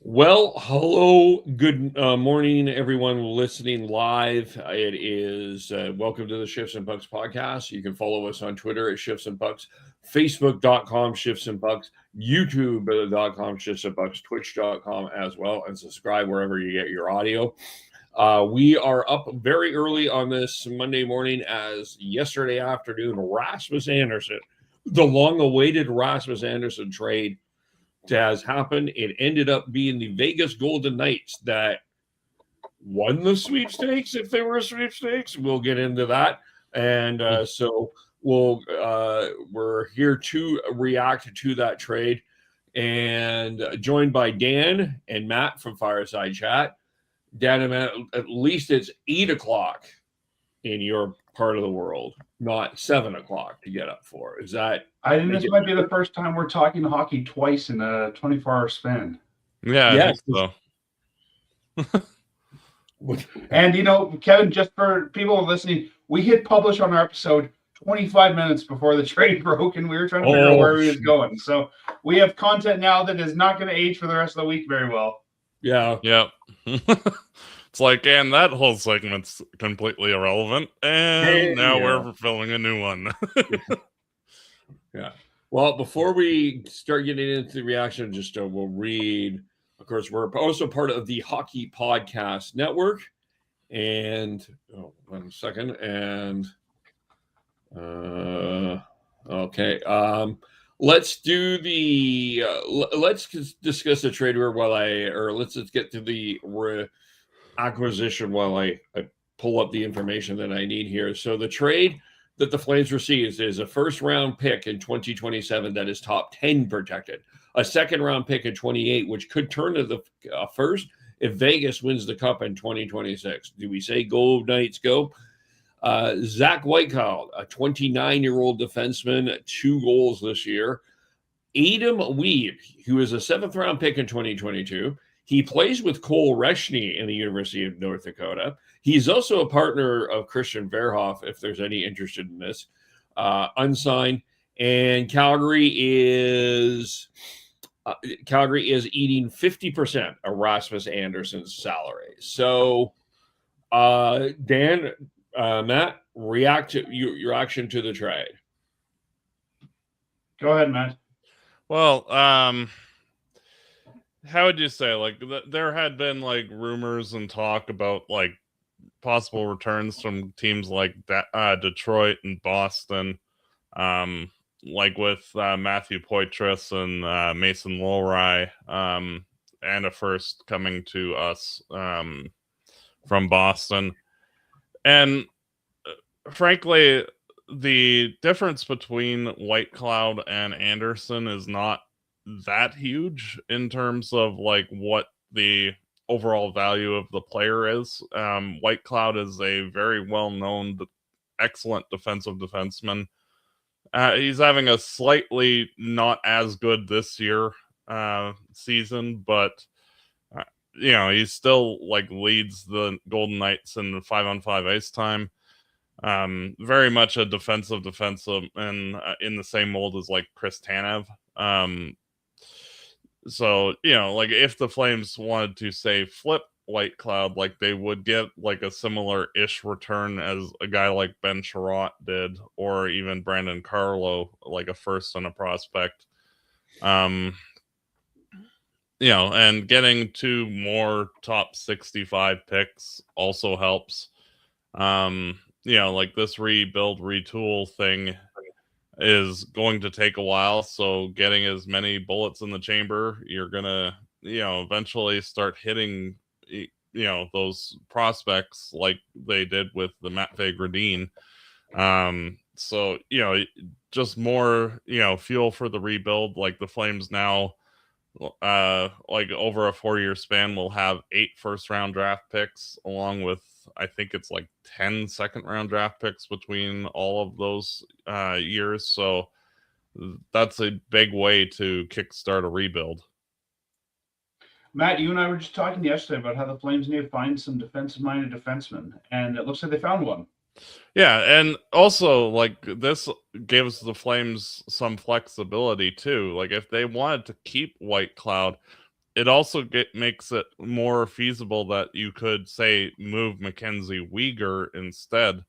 Well, hello, good morning, everyone listening live. It is welcome to the Shifts and Pucks podcast. You can follow us on Twitter at Shifts and Pucks, Facebook.com Shifts and Pucks, YouTube.com Shifts and Pucks, Twitch.com as well, and subscribe wherever you get your audio. We are up very early on this Monday morning as yesterday afternoon, Rasmus Andersson, the long awaited Rasmus Andersson trade has happened. It ended up being the Vegas Golden Knights that won the sweepstakes, if they were sweepstakes. We'll get into that. And so we're here to react to that trade, and joined by Dan and Matt from Fireside Chat. Dan and Matt, at least it's 8 o'clock in your part of the world, not 7 o'clock to get up for. Is that? I think this might be the first time we're talking hockey twice in a 24-hour span. Yeah, yes. I think so. And, Kevin, just for people listening, we hit publish on our episode 25 minutes before the trade broke, and we were trying to figure out where we was going. So we have content now that is not going to age for the rest of the week very well. Yeah. Yep. It's like, and that whole segment's completely irrelevant, and now we're filming a new one. Yeah. Well, before we start getting into the reaction, just we'll read. Of course, we're also part of the Hockey Podcast Network. And 1 second. And okay. Let's do the. Let's discuss the trade let's just get to the acquisition while I pull up the information that I need here. So the trade that the Flames receives is a first-round pick in 2027 that is top 10 protected, a second-round pick in 28, which could turn to the first if Vegas wins the Cup in 2026. Do we say go Knights go? Zach Whitecloud, a 29-year-old defenseman, 2 goals this year. Adam Weeb, who is a 7th-round pick in 2022. He plays with Cole Reshney in the University of North Dakota. He's also a partner of Christian Verhoff, if there's any interested in this. Unsigned. And Calgary is eating 50% of Rasmus Andersson's salary. So, Dan, Matt, react to your reaction to the trade. Go ahead, Matt. Well, how would you say, like, there had been like rumors and talk about like possible returns from teams like Detroit and Boston, like with Matthew Poitras and Mason Lohrei, and a first coming to us from Boston. And frankly, the difference between Whitecloud and Andersson is not that huge in terms of like what the overall value of the player is. Whitecloud is a very well-known, excellent defensive defenseman. He's having a slightly not as good this year season, but he still like leads the Golden Knights in the 5-on-5 ice time. Very much a defensive and in the same mold as like Chris Tanev. So, like if the Flames wanted to say flip Whitecloud, like they would get like a similar-ish return as a guy like Ben Sherratt did, or even Brandon Carlo, like a first and a prospect. And getting 2 more top 65 picks also helps. Like this rebuild, retool thing is going to take a while, so getting as many bullets in the chamber, you're gonna eventually start hitting those prospects like they did with the Matvei Gradin. So just more fuel for the rebuild. Like the Flames now, like over a 4-year span, will have 8 first-round draft picks, along with I think it's like 10 second-round draft picks between all of those years. So that's a big way to kickstart a rebuild. Matt, you and I were just talking yesterday about how the Flames need to find some defensive-minded defensemen, and it looks like they found one. Yeah, and also, like, this gives the Flames some flexibility, too. Like, if they wanted to keep Whitecloud, it also makes it more feasible that you could, say, move Mackenzie Weegar instead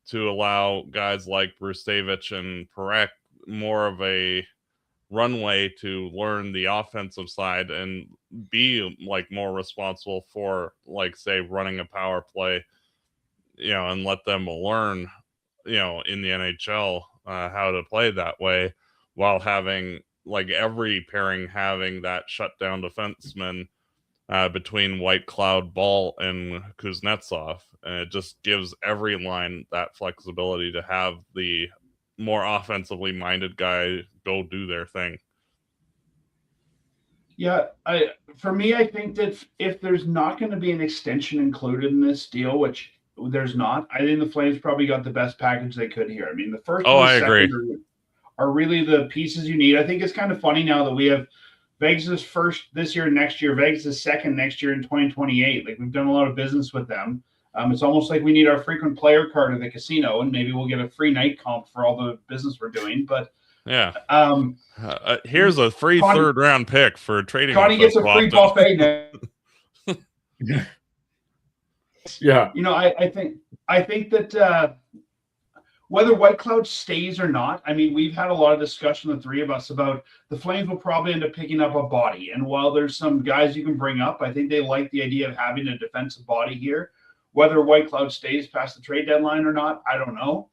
to allow guys like Brustevich and Perek more of a runway to learn the offensive side and be like more responsible for, like, say, running a power play, and let them learn, in the NHL how to play that way, while having like every pairing having that shutdown defenseman between White Cloud, Ball, and Kuznetsov. And it just gives every line that flexibility to have the more offensively minded guy go do their thing. Yeah, for me, I think that if there's not going to be an extension included in this deal, which there's not, I think the Flames probably got the best package they could here. I mean, the first and the I agree. second are really the pieces you need. I think it's kind of funny now that we have Vegas' first this year and next year, Vegas' second next year in 2028. Like, we've done a lot of business with them. It's almost like we need our frequent player card at the casino, and maybe we'll get a free night comp for all the business we're doing. But yeah, here's a free third round pick for trading. Connie gets a free buffet now. Yeah, I think that whether White Cloud stays or not, I mean, we've had a lot of discussion, the three of us, about the Flames will probably end up picking up a body. And while there's some guys you can bring up, I think they like the idea of having a defensive body here. Whether White Cloud stays past the trade deadline or not, I don't know.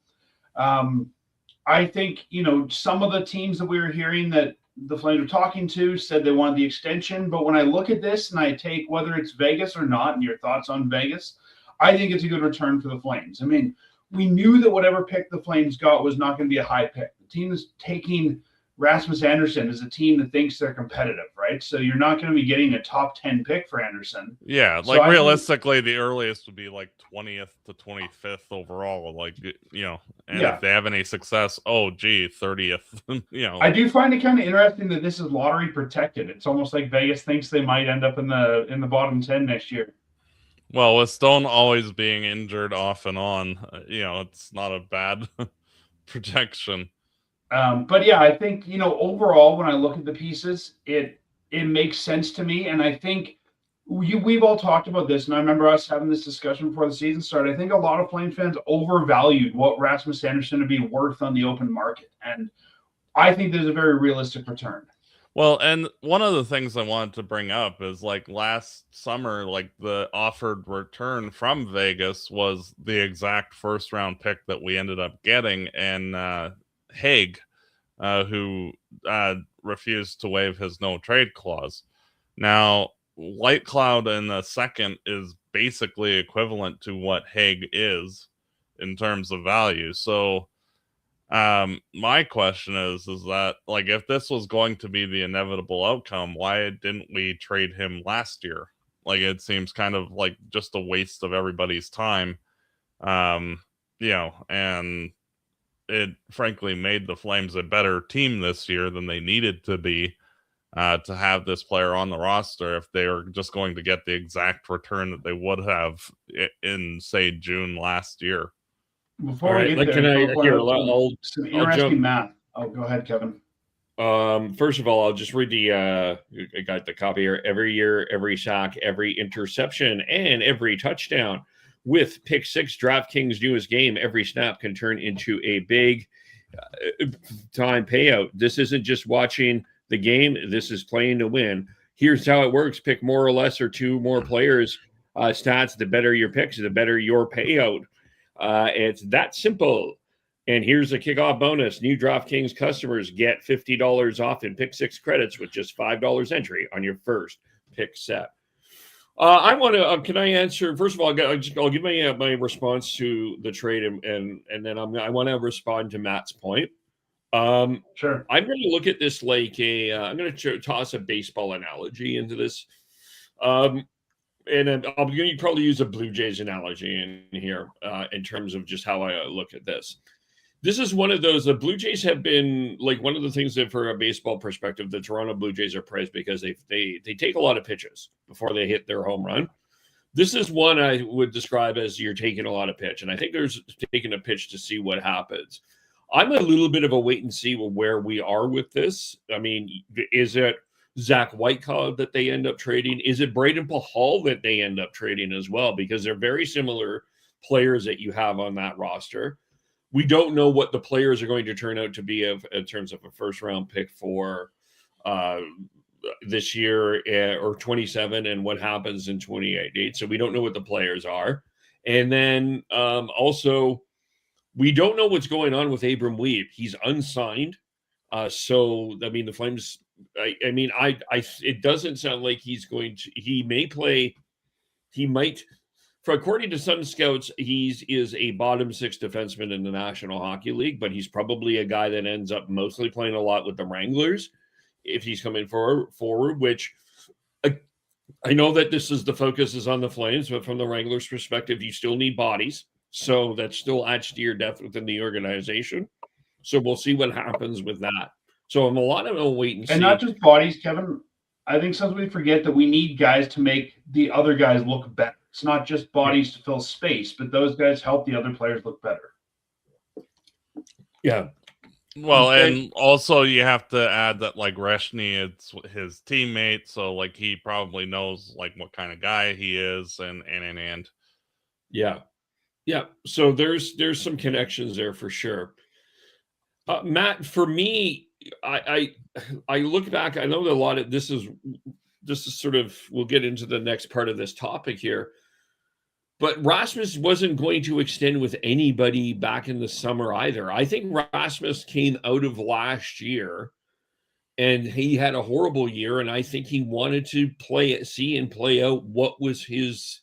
I think, some of the teams that we were hearing that the Flames were talking to said they wanted the extension. But when I look at this and I take whether it's Vegas or not, and your thoughts on Vegas, I think it's a good return for the Flames. I mean, we knew that whatever pick the Flames got was not going to be a high pick. The team is taking Rasmus Andersson as a team that thinks they're competitive, right? So you're not going to be getting a top 10 pick for Andersson. Yeah, like, so realistically, the earliest would be like 20th to 25th overall. Like, and if they have any success, 30th. I do find it kind of interesting that this is lottery protected. It's almost like Vegas thinks they might end up in the bottom 10 next year. Well, with Stone always being injured off and on, it's not a bad protection. But yeah, I think, overall, when I look at the pieces, it makes sense to me. And I think we've all talked about this, and I remember us having this discussion before the season started. I think a lot of Flames fans overvalued what Rasmus Andersson would be worth on the open market. And I think there's a very realistic return. Well, and one of the things I wanted to bring up is, like, last summer, like, the offered return from Vegas was the exact first round pick that we ended up getting, and Haig, who refused to waive his no trade clause. Now, White Cloud in the second is basically equivalent to what Haig is in terms of value. So my question is that, like, if this was going to be the inevitable outcome, why didn't we trade him last year? Like, it seems kind of like just a waste of everybody's time. And it frankly made the Flames a better team this year than they needed to be to have this player on the roster if they were just going to get the exact return that they would have in, say, June last year. Before we get there, some interesting math. Oh, go ahead, Kevin. First of all, I'll just read I got the copy here. Every year, every sack, every interception, and every touchdown. With Pick 6, DraftKings' newest game, every snap can turn into a big time payout. This isn't just watching the game. This is playing to win. Here's how it works. Pick more or less or two more players' stats. The better your picks, the better your payout. It's that simple. And here's a kickoff bonus. New DraftKings customers get $50 off in Pick 6 credits with just $5 entry on your first pick set. I want to. Can I answer? First of all, I'll give my response to the trade, and then I want to respond to Matt's point. Sure. I'm going to look at this like I'm going to toss a baseball analogy into this, and I'm going to probably use a Blue Jays analogy in here in terms of just how I look at this. This is one of those. The Blue Jays have been like one of the things that, for a baseball perspective, the Toronto Blue Jays are prized because they take a lot of pitches before they hit their home run. This is one I would describe as you're taking a lot of pitch, and I think there's taking a pitch to see what happens. I'm a little bit of a wait and see where we are with this. I mean, is it Zach Whitecloud that they end up trading? Is it Braden Pahal that they end up trading as well? Because they're very similar players that you have on that roster. We don't know what the players are going to turn out to be in terms of a first-round pick for this year or 27 and what happens in 28. So we don't know what the players are. And then also, we don't know what's going on with Abram Weeb. He's unsigned. So, I mean, the Flames, it doesn't sound like he may play, he might, according to some scouts, is a bottom six defenseman in the National Hockey League, but he's probably a guy that ends up mostly playing a lot with the Wranglers if he's coming forward, which I know that the focus is on the Flames, but from the Wranglers' perspective, you still need bodies. So that still adds to your depth within the organization. So we'll see what happens with that. So I'm a lot of a wait and see. And not just bodies, Kevin. I think sometimes we forget that we need guys to make the other guys look better. It's not just bodies to fill space, but those guys help the other players look better. Yeah. Well, and also you have to add that like Reshny is his teammate, so like he probably knows like what kind of guy he is, and yeah. So there's some connections there for sure. Matt, for me, I look back. I know that a lot of this is sort of, we'll get into the next part of this topic here. But Rasmus wasn't going to extend with anybody back in the summer either. I think Rasmus came out of last year and he had a horrible year. And I think he wanted to see and play out what was his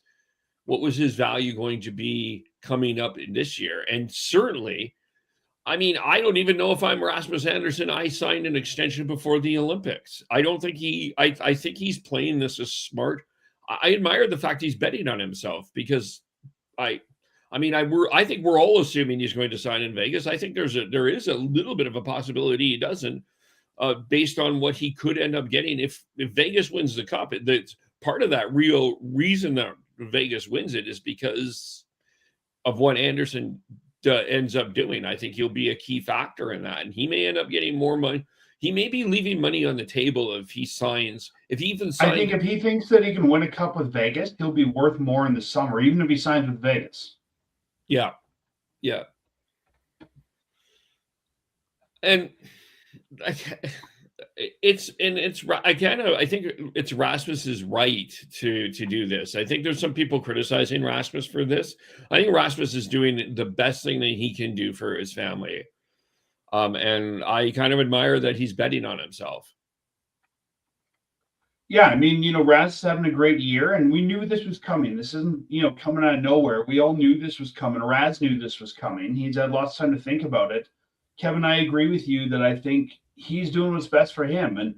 value going to be coming up in this year. And certainly, I mean, I don't even know if I'm Rasmus Andersson. I signed an extension before the Olympics. I don't think I think he's playing this as smart. I admire the fact he's betting on himself, because I think we're all assuming he's going to sign in Vegas. I think there is a little bit of a possibility he doesn't, based on what he could end up getting if Vegas wins the cup. That's part of that real reason that Vegas wins it is because of what Andersson ends up doing. I think he'll be a key factor in that, and he may end up getting more money. He may be leaving money on the table if he signs. If he even signs, I think if he thinks that he can win a cup with Vegas, he'll be worth more in the summer, even if he signs with Vegas. Yeah. And I think it's Rasmus's right to do this. I think there's some people criticizing Rasmus for this. I think Rasmus is doing the best thing that he can do for his family. And I kind of admire that he's betting on himself. Yeah, I mean, Raz is having a great year, and we knew this was coming. This isn't, coming out of nowhere. We all knew this was coming. Raz knew this was coming. He's had lots of time to think about it. Kevin, I agree with you that I think he's doing what's best for him. And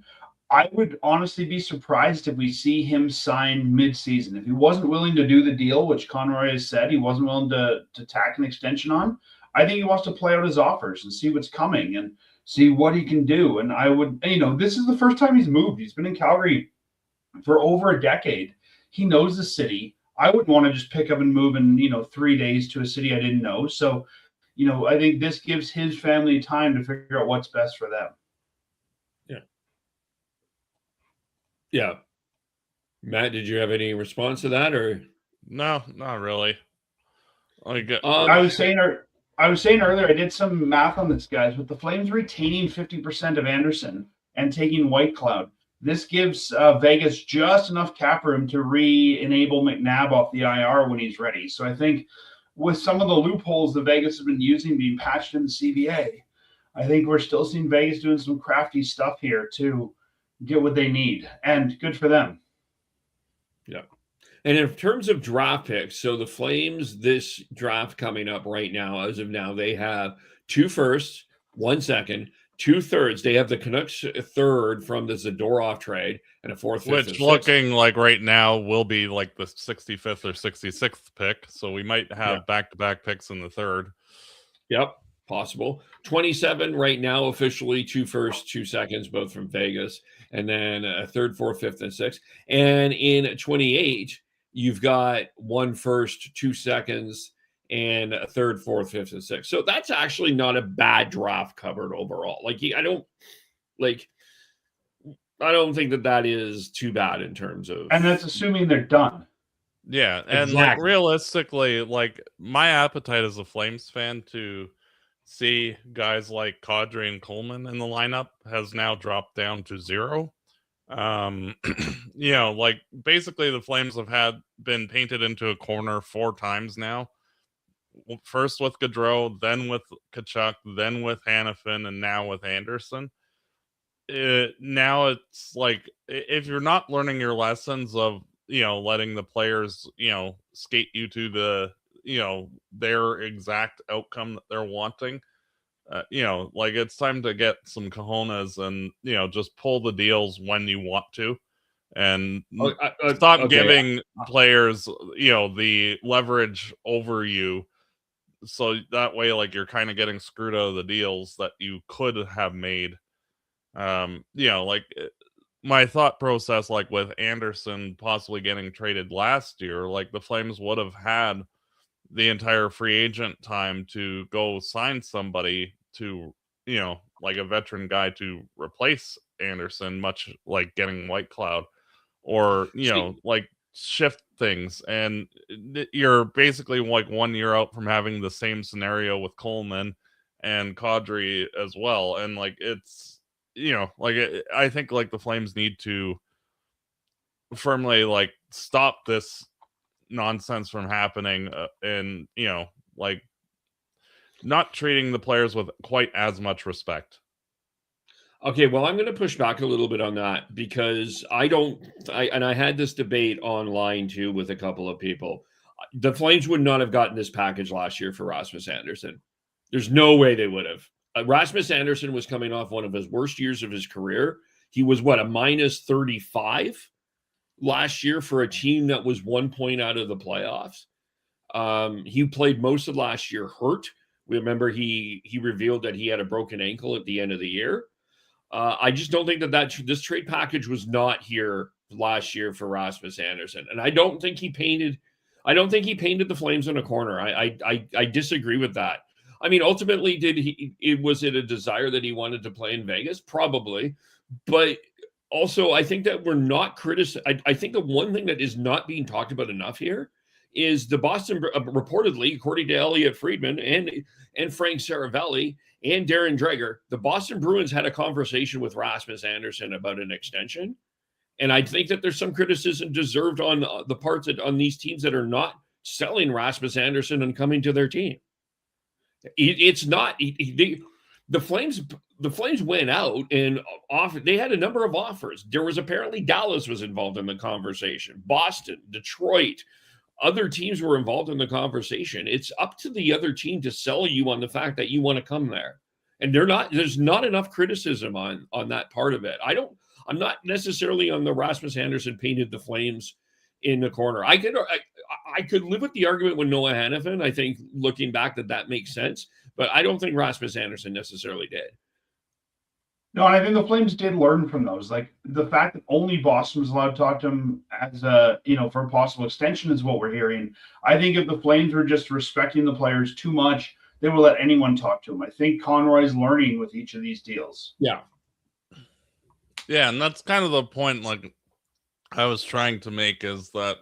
I would honestly be surprised if we see him sign mid-season. If he wasn't willing to do the deal, which Conroy has said he wasn't willing to tack an extension on, I think he wants to play out his offers and see what's coming and see what he can do. And I would, this is the first time he's moved. He's been in Calgary for over a decade. He knows the city. I wouldn't want to just pick up and move in, 3 days to a city I didn't know. So, I think this gives his family time to figure out what's best for them. Yeah. Matt, did you have any response to that, or? No, not really. I was saying earlier, I did some math on this, guys. With the Flames retaining 50% of Andersson and taking Whitecloud, this gives Vegas just enough cap room to re-enable McNabb off the IR when he's ready. So I think with some of the loopholes that Vegas has been using being patched in the CBA, I think we're still seeing Vegas doing some crafty stuff here to get what they need. And good for them. Yeah. And in terms of draft picks, so the Flames, this draft coming up right now, as of now, they have 2 firsts, 1 second, 2 thirds. They have the Canucks third from the Zadorov trade and a 4th, 5th, which looking like right now will be like the 65th or 66th pick. So we might have back-to-back picks in the third. Yep, possible. 27 right now, officially 2 firsts, 2 seconds, both from Vegas, and then a 3rd, 4th, 5th, and 6th. And in 28, you've got 1 first, 2 seconds, and a 3rd, 4th, 5th, and 6th. So that's actually not a bad draft covered overall. I don't think that is too bad in terms of. And that's assuming they're done. Yeah, and like realistically, like my appetite as a Flames fan to see guys like Kadri and Coleman in the lineup has now dropped down to 0. Like basically the Flames have been painted into a corner 4 times now. First with Gaudreau, then with Tkachuk, then with Hanifin, and now with Anderson. Now it's like, if you're not learning your lessons of, letting the players, skate you to the, their exact outcome that they're wanting, like it's time to get some cojones and, just pull the deals when you want to, and stop giving players, the leverage over you. So that way, like, you're kind of getting screwed out of the deals that you could have made. Like my thought process, like with Anderson possibly getting traded last year, like the Flames would have had the entire free agent time to go sign somebody to, like a veteran guy to replace Anderson, much like getting White Cloud, or, like shift things. And you're basically like 1 year out from having the same scenario with Coleman and Kadri as well. And like, it's, I think like the Flames need to firmly like stop this nonsense from happening, and like not treating the players with quite as much respect. Okay, well, I'm going to push back a little bit on that, because I had this debate online too with a couple of people. The Flames would not have gotten this package last year for Rasmus Andersson. There's no way they would have. Rasmus Andersson was coming off one of his worst years of his career. He was a minus 35 last year for a team that was 1 point out of the playoffs. He played most of last year hurt. We remember he revealed that he had a broken ankle at the end of the year. I just don't think that this trade package was not here last year for Rasmus Andersson, and I don't think he painted the Flames in a corner. I disagree with that. I mean, ultimately, was it a desire that he wanted to play in Vegas? Probably, but also I think that we're not criticizing. I think the one thing that is not being talked about enough here is the Boston, reportedly, according to Elliot Friedman and Frank Saravelli and Darren Dreger, the Boston Bruins had a conversation with Rasmus Andersson about an extension. And I think that there's some criticism deserved on the parts on these teams that are not selling Rasmus Andersson and coming to their team. It's not the Flames. The Flames went out and offered. They had a number of offers. There was apparently Dallas was involved in the conversation. Boston, Detroit, other teams were involved in the conversation. It's up to the other team to sell you on the fact that you want to come there. And there's not enough criticism on that part of it. I'm not necessarily on the Rasmus Andersson painted the Flames in the corner. I could live with the argument with Noah Hanifin. I think looking back that makes sense, but I don't think Rasmus Andersson necessarily did. No, and I think the Flames did learn from those. Like the fact that only Boston was allowed to talk to him as for a possible extension is what we're hearing. I think if the Flames were just respecting the players too much, they would let anyone talk to him. I think Conroy's learning with each of these deals. Yeah. Yeah, and that's kind of the point like I was trying to make, is that,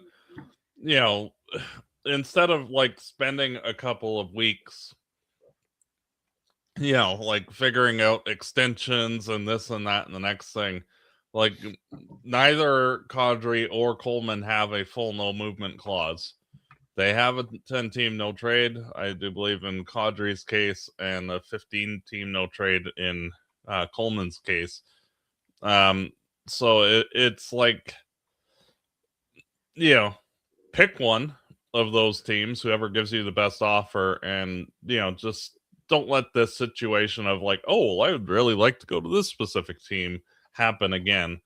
instead of like spending a couple of weeks, like figuring out extensions and this and that and the next thing, like neither Kadri or Coleman have a full no movement clause. They have a 10-team no trade, I do believe, in Kadri's case, and a 15-team no trade in Coleman's case. So it's like, pick one of those teams, whoever gives you the best offer, and just don't let this situation of like, oh, well, I would really like to go to this specific team happen again.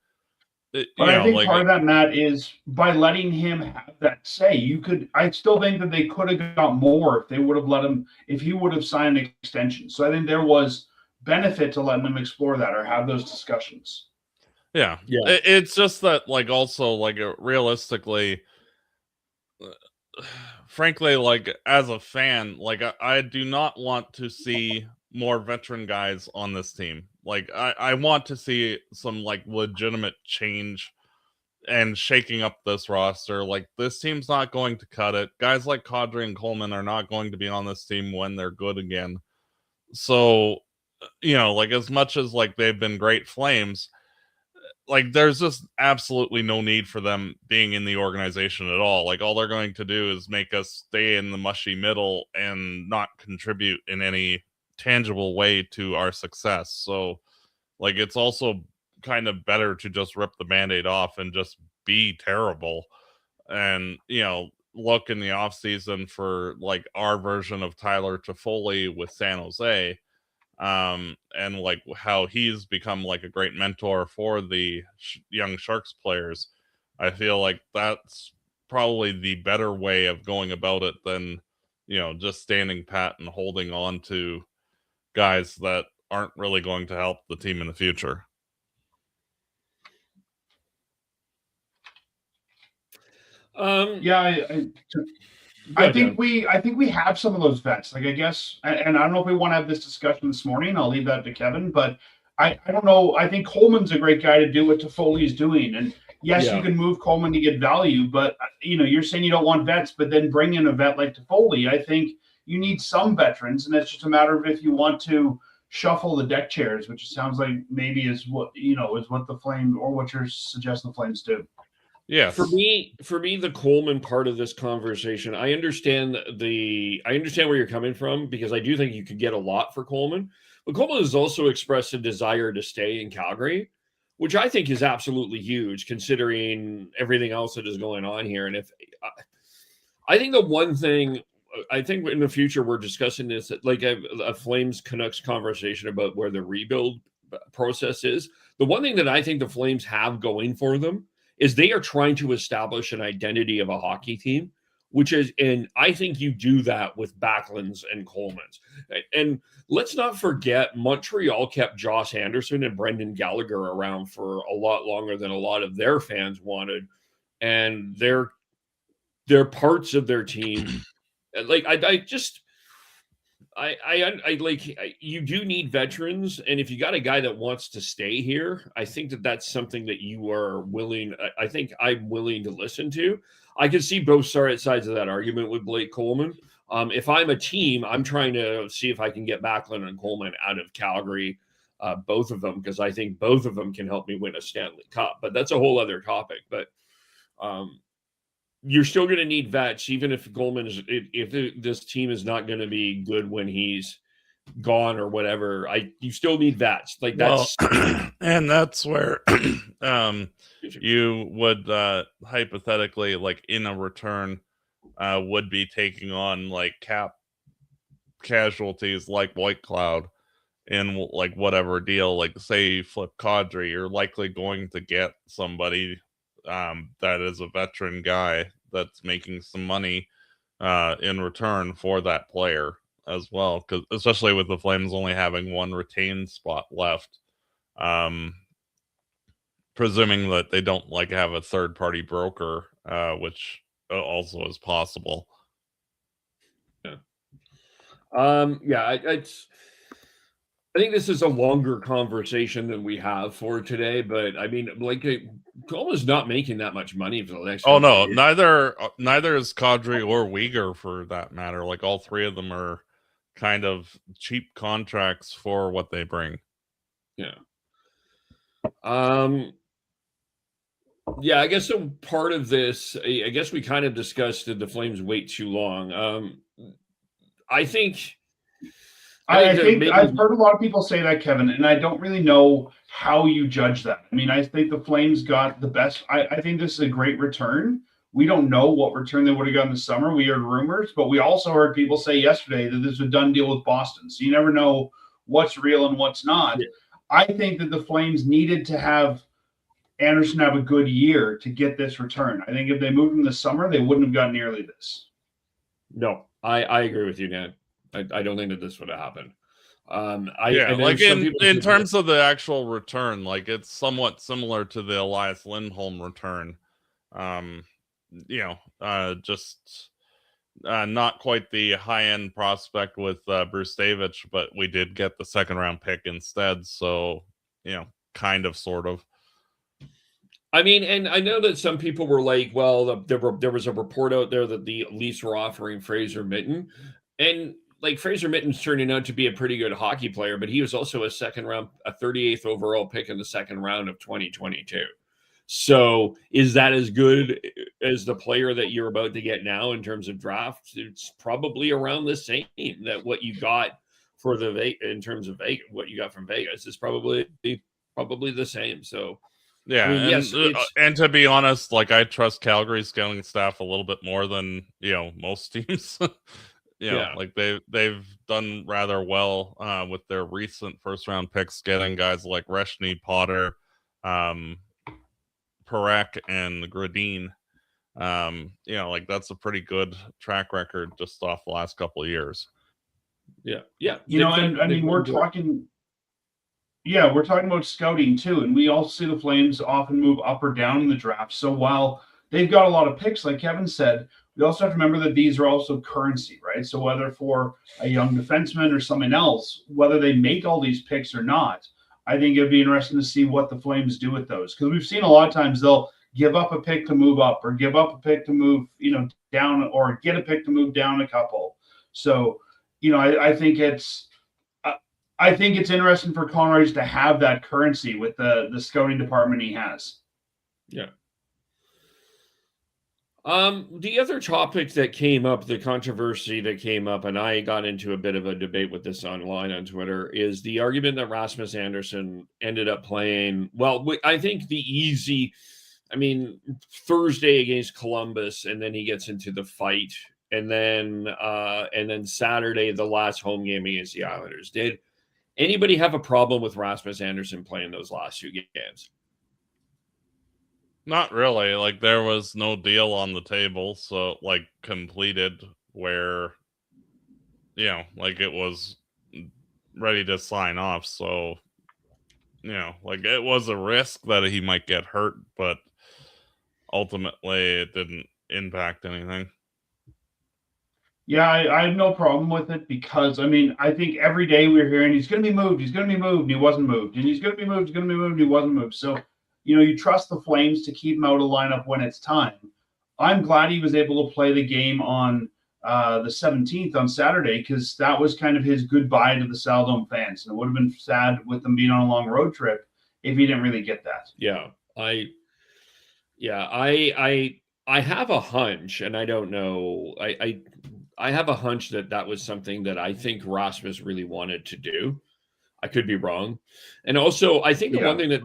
But I think part of that, Matt, is by letting him have that say. I still think that they could have got more if they would have let him, if he would have signed an extension. So I think there was benefit to letting him explore that or have those discussions. Yeah. It's just that, like, also, like, realistically, frankly, like, as a fan, like, I do not want to see more veteran guys on this team. Like I want to see some like legitimate change and shaking up this roster. Like this team's not going to cut it. Guys like Kadri and Coleman are not going to be on this team when they're good again. So, like as much as like they've been great Flames, like there's just absolutely no need for them being in the organization at all. Like all they're going to do is make us stay in the mushy middle and not contribute in any tangible way to our success. So like it's also kind of better to just rip the Band-Aid off and just be terrible and look in the off season for like our version of Tyler Toffoli with San Jose, and like how he's become like a great mentor for the young Sharks players. I feel like that's probably the better way of going about it than just standing pat and holding on to guys that aren't really going to help the team in the future. I think we have some of those vets. Like I guess, and I don't know if we want to have this discussion this morning. I'll leave that to Kevin. But I don't know. I think Coleman's a great guy to do what Toffoli is doing. And yes, you can move Coleman to get value, but you're saying you don't want vets, but then bring in a vet like Toffoli. I think you need some veterans, and it's just a matter of if you want to shuffle the deck chairs, which it sounds like maybe is what the Flames or what you're suggesting the Flames do. Yeah. For me, the Coleman part of this conversation, I understand where you're coming from, because I do think you could get a lot for Coleman. But Coleman has also expressed a desire to stay in Calgary, which I think is absolutely huge considering everything else that is going on here. And I think the one thing, I think in the future we're discussing this, like a Flames Canucks conversation about where the rebuild process is. The one thing that I think the Flames have going for them is they are trying to establish an identity of a hockey team, and I think you do that with Backlund's and Coleman's. And let's not forget, Montreal kept Josh Anderson and Brendan Gallagher around for a lot longer than a lot of their fans wanted. And they're parts of their team. Like, you do need veterans, and if you got a guy that wants to stay here, I think that's something that you are willing. I think I'm willing to listen to. I can see both sides of that argument with Blake Coleman. If I'm a team, I'm trying to see if I can get Backlund and Coleman out of Calgary, both of them, because I think both of them can help me win a Stanley Cup. But that's a whole other topic. But you're still going to need vets, even if this team is not going to be good when he's gone or whatever. You still need vets. Like that's, and that's where you would hypothetically, like in a return, would be taking on like cap casualties like White Cloud in like whatever deal. Like say you flip Kadri, you're likely going to get somebody that is a veteran guy that's making some money in return for that player as well, because especially with the Flames only having one retained spot left, presuming that they don't like have a third party broker, which also is possible. I think this is a longer conversation than we have for today, but I mean, like, Coleman's not making that much money for the next. Oh no, neither is Kadri or Uyghur for that matter. Like all three of them are kind of cheap contracts for what they bring. Yeah. Yeah, I guess so. Part of this, I guess we kind of discussed that the Flames wait too long. I think I've heard a lot of people say that, Kevin, and I don't really know how you judge that. I mean, I think the Flames got the best. I think this is a great return. We don't know what return they would have gotten this summer. We heard rumors, but we also heard people say yesterday that this is a done deal with Boston. So you never know what's real and what's not. Yeah. I think that the Flames needed to have Andersson have a good year to get this return. I think if they moved him this summer, they wouldn't have gotten nearly this. No, I agree with you, Dan. I don't think that this would have happened. Like in terms of the actual return, like it's somewhat similar to the Elias Lindholm return. Just not quite the high-end prospect with Bruce Davidge, but we did get the second-round pick instead. So, kind of, sort of. I mean, and I know that some people were like, well, there was a report out there that the Leafs were offering Fraser Mitten. And like Fraser Mitten's turning out to be a pretty good hockey player, but he was also a 38th overall pick in the second round of 2022. So is that as good as the player that you're about to get now in terms of drafts? It's probably around the same that what you got for in terms of Vegas, what you got from Vegas is probably the same. So yeah, I mean, yes, and to be honest, like I trust Calgary's scouting staff a little bit more than most teams. Like they've done rather well with their recent first round picks, getting guys like Reshny, Potter, Parekh, and Gradin. Like that's a pretty good track record just off the last couple of years. Yeah. And I mean, we're talking about scouting too, and we also see the Flames often move up or down in the draft. So while they've got a lot of picks, like Kevin said, we also have to remember that these are also currency, right? So whether for a young defenseman or someone else, whether they make all these picks or not, I think it'd be interesting to see what the Flames do with those. Because we've seen a lot of times they'll give up a pick to move up, or give up a pick to move, down, or get a pick to move down a couple. So, I think it's interesting for Conroy to have that currency with the scouting department he has. Yeah. The other topic that came up, the controversy that came up, and I got into a bit of a debate with this online on Twitter, is the argument that Rasmus Andersson ended up playing. Well, I think Thursday against Columbus, and then he gets into the fight, and then Saturday, the last home game against the Islanders. Did anybody have a problem with Rasmus Andersson playing those last two games? Not really. Like there was no deal on the table, so like completed where like it was ready to sign off. So like it was a risk that he might get hurt, but ultimately it didn't impact anything. Yeah, I have no problem with it because I think every day we're hearing he's going to be moved, and he wasn't moved, and he's going to be moved, and he wasn't moved. So you trust the Flames to keep him out of lineup when it's time. I'm glad he was able to play the game on the 17th on Saturday, because that was kind of his goodbye to the Saddledome fans. And it would have been sad with them being on a long road trip if he didn't really get that. Yeah, I have a hunch, and I don't know. I have a hunch that was something that I think Rasmus really wanted to do. I could be wrong. And also, I think the one thing that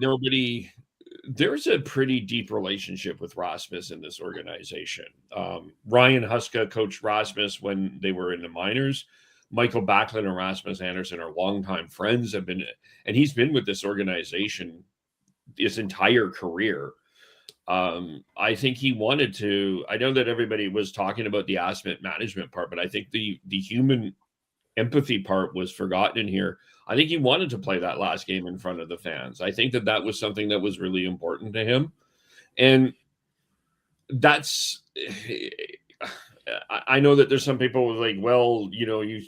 there's a pretty deep relationship with Rasmus in this organization. Ryan Huska coached Rasmus when they were in the minors. Michael Backlund and Rasmus Andersson are longtime friends, and he's been with this organization his entire career. I think he wanted to. I know that everybody was talking about the asset management part, but I think the human empathy part was forgotten in here. I think he wanted to play that last game in front of the fans. I think that was something that was really important to him. And that's, I know that there's some people like, well, you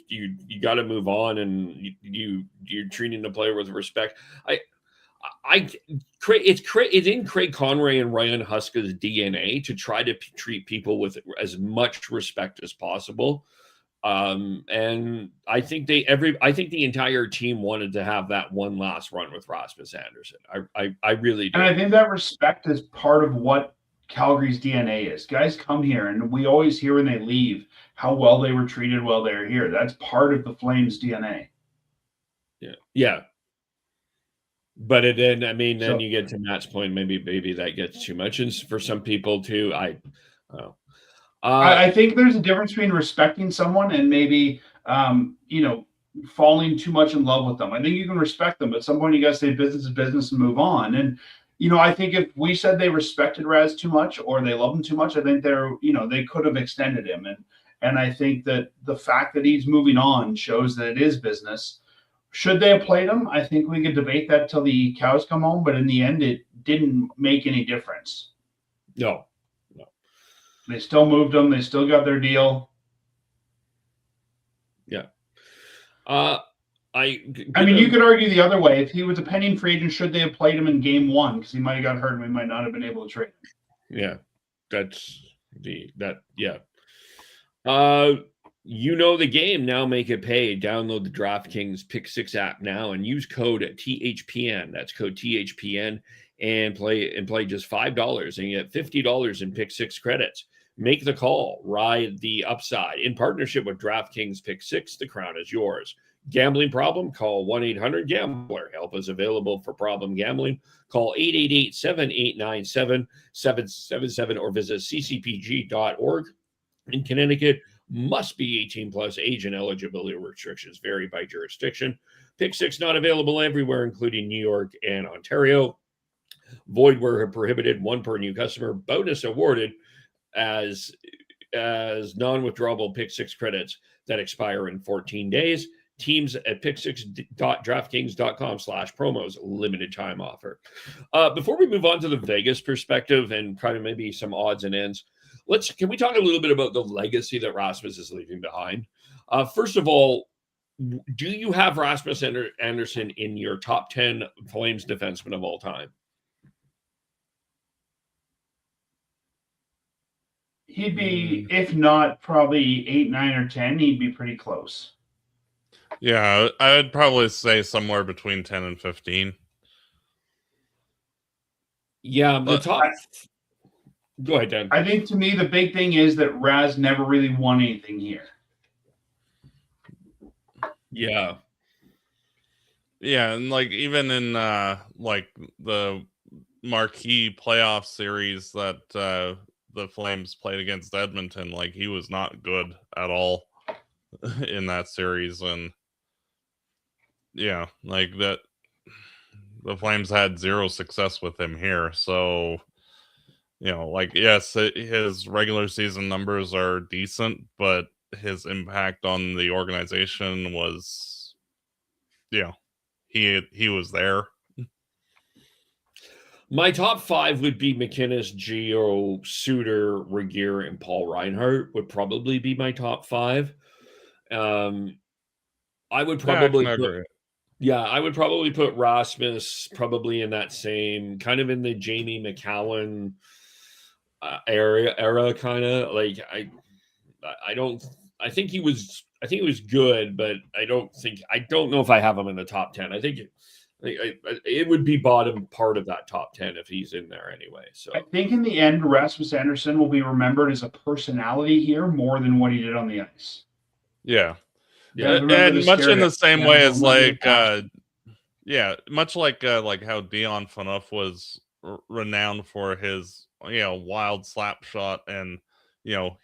got to move on, and you're treating the player with respect. It's in Craig Conroy and Ryan Huska's DNA to try to treat people with as much respect as possible. And I think the entire team wanted to have that one last run with Rasmus Andersson. I really do. And I think that respect is part of what Calgary's DNA is. Guys come here, and we always hear when they leave how well they were treated while they're here. That's part of the Flames DNA. Yeah. But then you get to Matt's point. Maybe that gets too much, and for some people too. I think there's a difference between respecting someone and maybe falling too much in love with them. I think you can respect them, but at some point you got to say business is business and move on. And I think if we said they respected Raz too much or they love him too much, I think they could have extended him. And I think that the fact that he's moving on shows that it is business. Should they have played him? I think we could debate that till the cows come home, but in the end, it didn't make any difference. No. They still moved him. They still got their deal. Yeah. I mean, you could argue the other way. If he was a pending free agent, should they have played him in game one? Because he might have got hurt and we might not have been able to trade him. Yeah. Yeah. You know the game. Now make it pay. Download the DraftKings Pick 6 app now and use code THPN. That's code THPN and play just $5 and you get $50 in Pick 6 credits. Make the call. Ride the upside. In partnership with DraftKings Pick 6, the crown is yours. Gambling problem? Call 1-800-GAMBLER. Help is available for problem gambling. Call 888-7897-777 or visit ccpg.org. In Connecticut, must be 18 plus. Age and eligibility restrictions vary by jurisdiction. Pick 6 not available everywhere, including New York and Ontario. Void where prohibited. One per new customer. Bonus awarded as non-withdrawable Pick 6 credits that expire in 14 days. Teams at pick6.draftkings.com/promos. Limited time offer. Before we move on to the Vegas perspective and kind of maybe some odds and ends, can we talk a little bit about the legacy that Rasmus is leaving behind? First of all, do you have Rasmus Andersson in your top 10 Flames defensemen of all time? He'd be, if not probably 8, 9, or 10, he'd be pretty close. Yeah, I would probably say somewhere between 10 and 15. Yeah, the top. Go ahead, Dan. I think to me, the big thing is that Raz never really won anything here. Yeah. Yeah, and like even in like the marquee playoff series that the Flames played against Edmonton, like he was not good at all in that series. And yeah, like that the Flames had zero success with him here. So, you know, like, yes, his regular season numbers are decent, but his impact on the organization was, you know, he was there. My top 5 would be McInnes, Gio, Suter, Regier, and Paul Reinhart would probably be my top 5. I would probably I would probably put Rasmus probably in that same kind of in the Jamie McCowan era kind of like I think he was good, but I don't know if I have him in the top 10. I think it would be bottom part of that top 10 if he's in there anyway. So I think in the end, Rasmus Andersson will be remembered as a personality here more than what he did on the ice. Yeah. And much in the same way as like much like how Dion Phaneuf was renowned for his wild slap shot and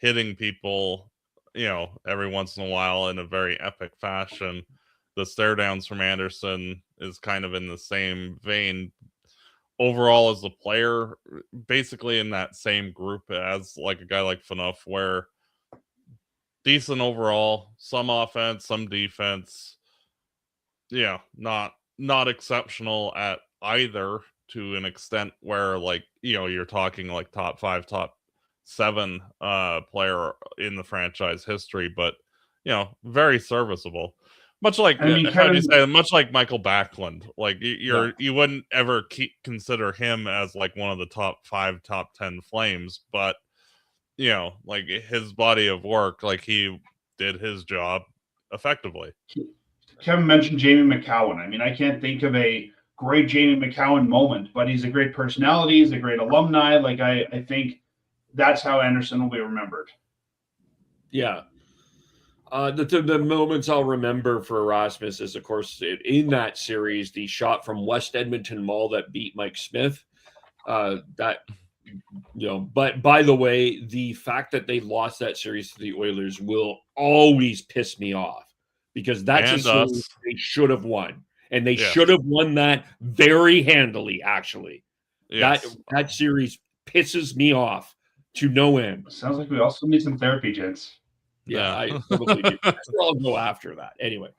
hitting people every once in a while in a very epic fashion. The stare downs from Andersson is kind of in the same vein. Overall, as a player, basically in that same group as like a guy like Phaneuf, where decent overall, some offense, some defense. Yeah, not exceptional at either, to an extent where like you're talking like top 5, top 7 player in the franchise history, but very serviceable. Much like much like Michael Backlund. Like you wouldn't ever consider him as like one of the top 5, top 10 Flames, but like his body of work, like he did his job effectively. Kevin mentioned Jamie McCowan. I mean, I can't think of a great Jamie McCowan moment, but he's a great personality. He's a great alumni. Like I think that's how Andersson will be remembered. Yeah. The moments I'll remember for Rasmus is, of course, in that series, the shot from West Edmonton Mall that beat Mike Smith. But by the way, the fact that they lost that series to the Oilers will always piss me off, because that's a series they should have won, and they should have won that very handily. Actually, that series pisses me off to no end. Sounds like we also need some therapy, gents. Yeah, I probably do. I'll go after that anyway.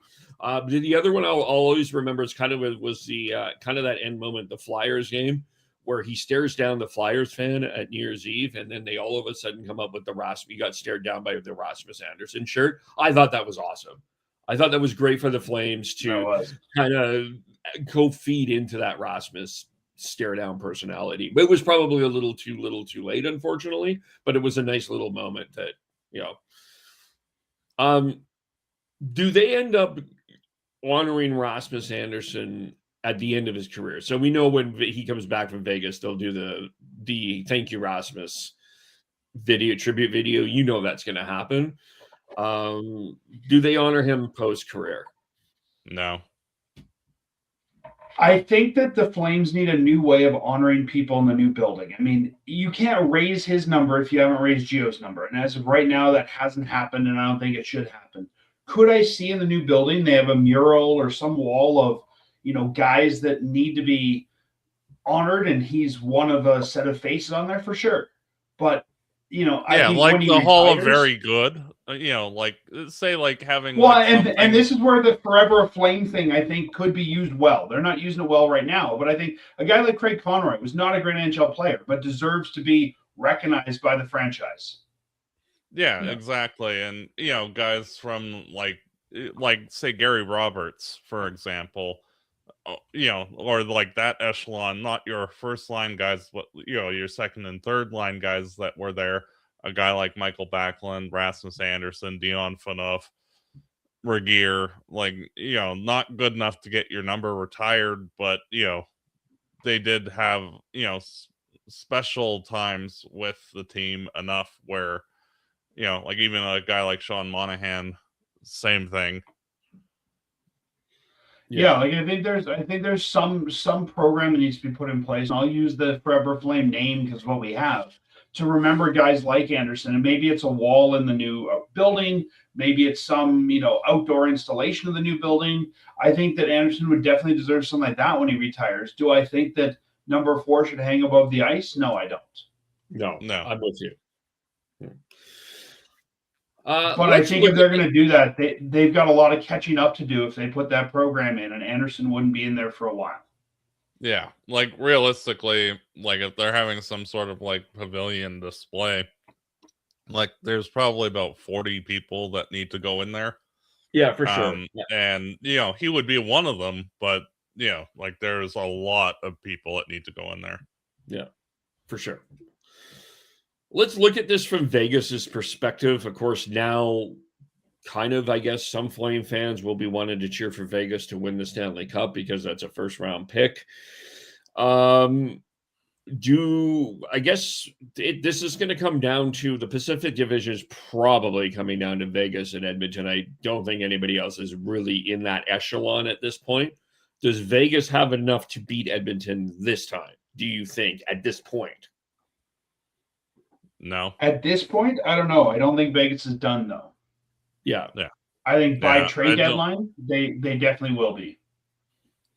The other one I'll always remember is was the kind of that end moment, the Flyers game, where he stares down the Flyers fan at New Year's Eve, and then they all of a sudden come up with he got stared down by the Rasmus Andersson shirt. I thought that was awesome. I thought that was great for the Flames to kind of go feed into that Rasmus stare down personality. It was probably a little too late, unfortunately, but it was a nice little moment that, do they end up honoring Rasmus Andersson at the end of his career? So we know when he comes back from Vegas, they'll do the thank you Rasmus tribute video. You know that's going to happen. Do they honor him post career? No. I think that the Flames need a new way of honoring people in the new building. I mean, you can't raise his number if you haven't raised Gio's number. And as of right now, that hasn't happened, and I don't think it should happen. Could I see in the new building they have a mural or some wall of, guys that need to be honored, and he's one of a set of faces on there for sure. But, I think like when he the Hall of retires, Very Good, say like having. Well, and this is where the Forever a Flame thing, I think, could be used well. They're not using it well right now, but I think a guy like Craig Conroy was not a great NHL player, but deserves to be recognized by the franchise. Yeah, exactly. And, guys from like say Gary Roberts, for example, or like that echelon, not your first line guys, but, your second and third line guys that were there. A guy like Michael Backlund, Rasmus Andersson, Dion Phaneuf, Regier, not good enough to get your number retired, but, they did have, special times with the team enough where, even a guy like Sean Monahan, same thing. Yeah, I think there's some program that needs to be put in place. And I'll use the Forever Flame name because what we have to remember guys like Anderson, and maybe it's a wall in the new building, maybe it's some outdoor installation of the new building. I think that Anderson would definitely deserve something like that when he retires. Do I think that number 4 should hang above the ice? No, I don't. No, I'm with you. But I think if they're going to do that, they've got a lot of catching up to do if they put that program in, and Anderson wouldn't be in there for a while. Yeah, realistically, if they're having some sort of pavilion display, there's probably about 40 people that need to go in there. Yeah, for sure. And he would be one of them, but there's a lot of people that need to go in there. Yeah, for sure. Let's look at this from Vegas's perspective. Of course, now kind of, I guess, some Flame fans will be wanting to cheer for Vegas to win the Stanley Cup because that's a first-round pick. I guess this is going to come down to the Pacific Division is probably coming down to Vegas and Edmonton. I don't think anybody else is really in that echelon at this point. Does Vegas have enough to beat Edmonton this time, do you think, at this point? No. At this point, I don't know. I don't think Vegas is done, though. Yeah. I think by trade deadline, they definitely will be.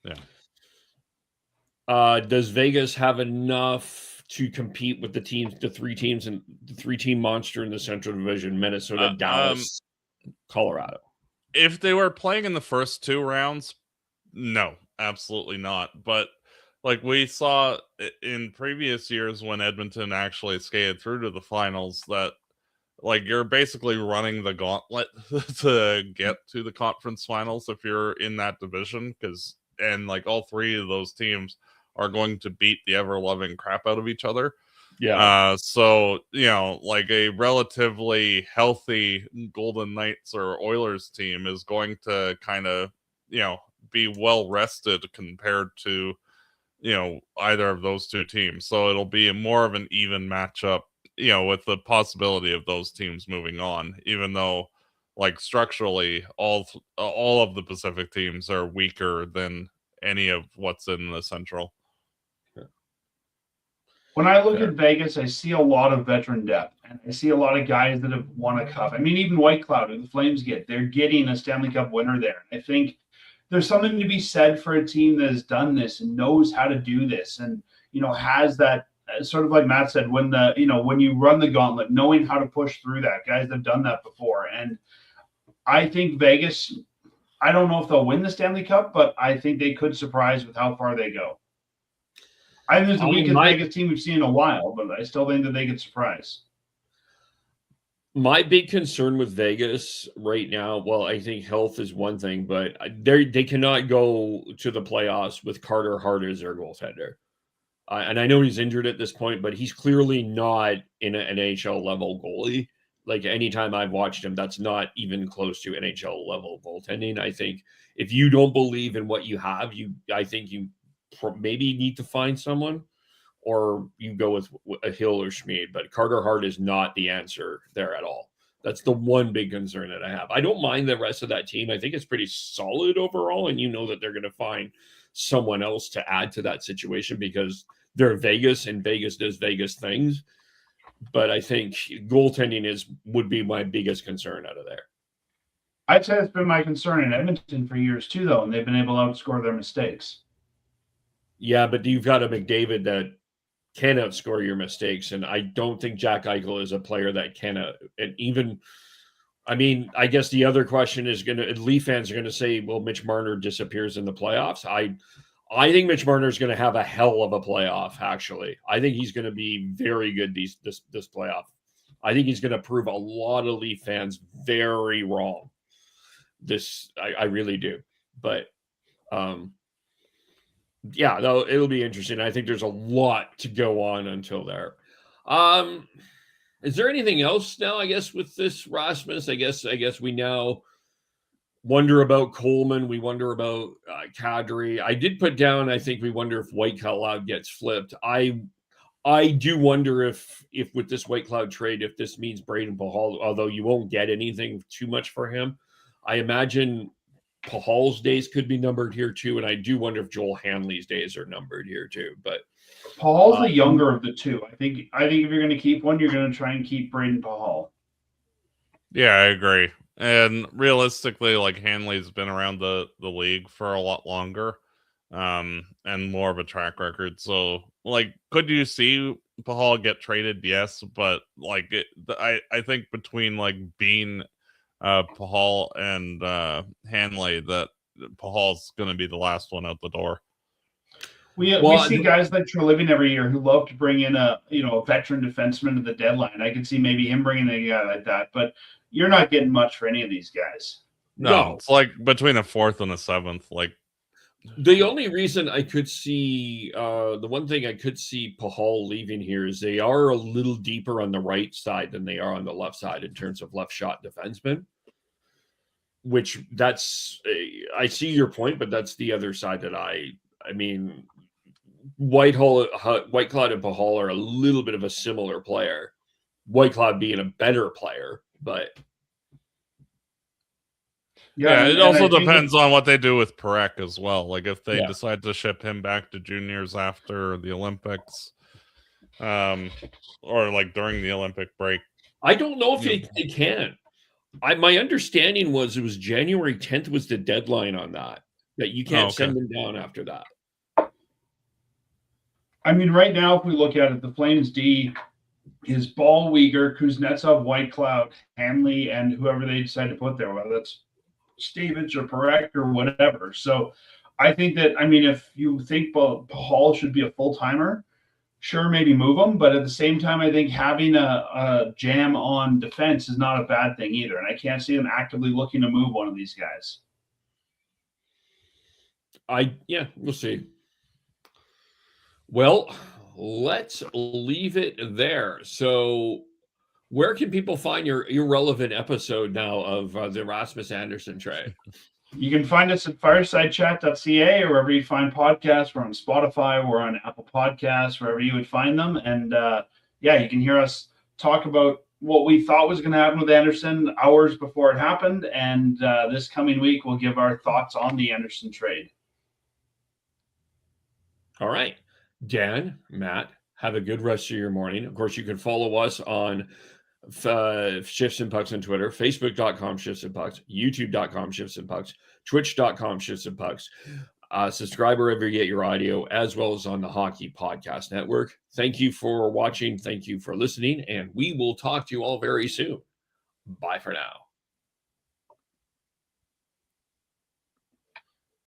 Yeah. Does Vegas have enough to compete with the three team monster in the Central Division, Minnesota, Dallas, Colorado? If they were playing in the first 2 rounds, no, absolutely not. But we saw in previous years when Edmonton actually skated through to the finals that you're basically running the gauntlet to get to the conference finals if you're in that division, and all 3 of those teams are going to beat the ever-loving crap out of each other. Yeah. So, a relatively healthy Golden Knights or Oilers team is going to kind of, be well rested compared to, either of those 2 teams. So it'll be more of an even matchup, with the possibility of those teams moving on, even though structurally all of the Pacific teams are weaker than any of what's in the Central. When I look at Vegas, I see a lot of veteran depth, and I see a lot of guys that have won a cup. I mean, even White Cloud, who the Flames they're getting a Stanley Cup winner there. I think there's something to be said for a team that has done this and knows how to do this, and has that sort of like Matt said, when you run the gauntlet, knowing how to push through that. Guys that have done that before, and I think Vegas. I don't know if they'll win the Stanley Cup, but I think they could surprise with how far they go. I think it's the weakest Vegas team we've seen in a while, but I still think that they could surprise. My big concern with Vegas right now, well, I think health is one thing, but they cannot go to the playoffs with Carter Hart as their goaltender. And I know he's injured at this point, but he's clearly not an NHL level goalie. Like anytime I've watched him, that's not even close to NHL level goaltending. I think if you don't believe in what you have, I think you maybe need to find someone, or you go with a Hill or Schmid. But Carter Hart is not the answer there at all. That's the one big concern that I have. I don't mind the rest of that team. I think it's pretty solid overall, and you know that they're going to find someone else to add to that situation because they're Vegas, and Vegas does Vegas things. But I think goaltending would be my biggest concern out of there. I'd say it's been my concern in Edmonton for years too, though, and they've been able to outscore their mistakes. Yeah, but you've got a McDavid that can outscore your mistakes, and I don't think Jack Eichel is a player that can. And even, I mean, I guess the other question is Leaf fans are going to say, well, Mitch Marner disappears in the playoffs. I think Mitch Marner is going to have a hell of a playoff, actually. I think he's going to be very good this playoff. I think he's going to prove a lot of Leaf fans very wrong. I really do. But, yeah, though it'll be interesting. I think there's a lot to go on until there. Is there anything else now, I guess, with this Rasmus? I guess we now wonder about Coleman. We wonder about Kadri. I did put down, I think we wonder if White Cloud gets flipped. I do wonder if with this White Cloud trade, if this means Braden Pahal, although you won't get anything too much for him. I imagine Pahal's days could be numbered here too, and I do wonder if Joel Hanley's days are numbered here too. But Pahal's the younger of the two. I think if you're going to keep one, you're going to try and keep Braden Pahal. Yeah, I agree. And realistically, like Hanley's been around the league for a lot longer, and more of a track record. So, like, could you see Pahal get traded? Yes, but like, I think between like Bean, Pahal, and Hanley, that Pahal's going to be the last one out the door. We see guys like Treliving every year who love to bring in a veteran defenseman to the deadline. I could see maybe him bringing in a guy like that, but you're not getting much for any of these guys. No, it's like between a fourth and a seventh. Like the only reason I could see the one thing I could see Pahal leaving here is they are a little deeper on the right side than they are on the left side in terms of left shot defensemen. Which I see your point, but that's the other side that I mean, White Cloud and Pahal are a little bit of a similar player. White Cloud being a better player, but yeah, it also depends on what they do with Parekh as well. Like if they decide to ship him back to juniors after the Olympics, or like during the Olympic break. I don't know if they can. My understanding was it was January 10th was the deadline on that you can't send them down after that. I mean, right now, if we look at it, the Flames D is Ball, Uyghur, Kuznetsov, White Cloud, Hanley, and whoever they decide to put there, whether that's Stevens or Parekh or whatever. So I think that, I mean, if you think Pahal should be a full-timer, sure, maybe move him. But at the same time, I think having a jam on defense is not a bad thing either. And I can't see them actively looking to move one of these guys. We'll see. Well, let's leave it there. So where can people find your irrelevant episode now of the Rasmus Andersson trade? You can find us at firesidechat.ca or wherever you find podcasts. We're on Spotify, we're on Apple Podcasts, wherever you would find them. And you can hear us talk about what we thought was going to happen with Andersson hours before it happened. And this coming week, we'll give our thoughts on the Andersson trade. All right. Dan, Matt, have a good rest of your morning. Of course, you can follow us on Shifts and Pucks on Twitter, Facebook.com Shifts and Pucks, YouTube.com Shifts and Pucks, Twitch.com Shifts and Pucks. Subscribe wherever you get your audio, as well as on the Hockey Podcast Network. Thank you for watching. Thank you for listening. And we will talk to you all very soon. Bye for now.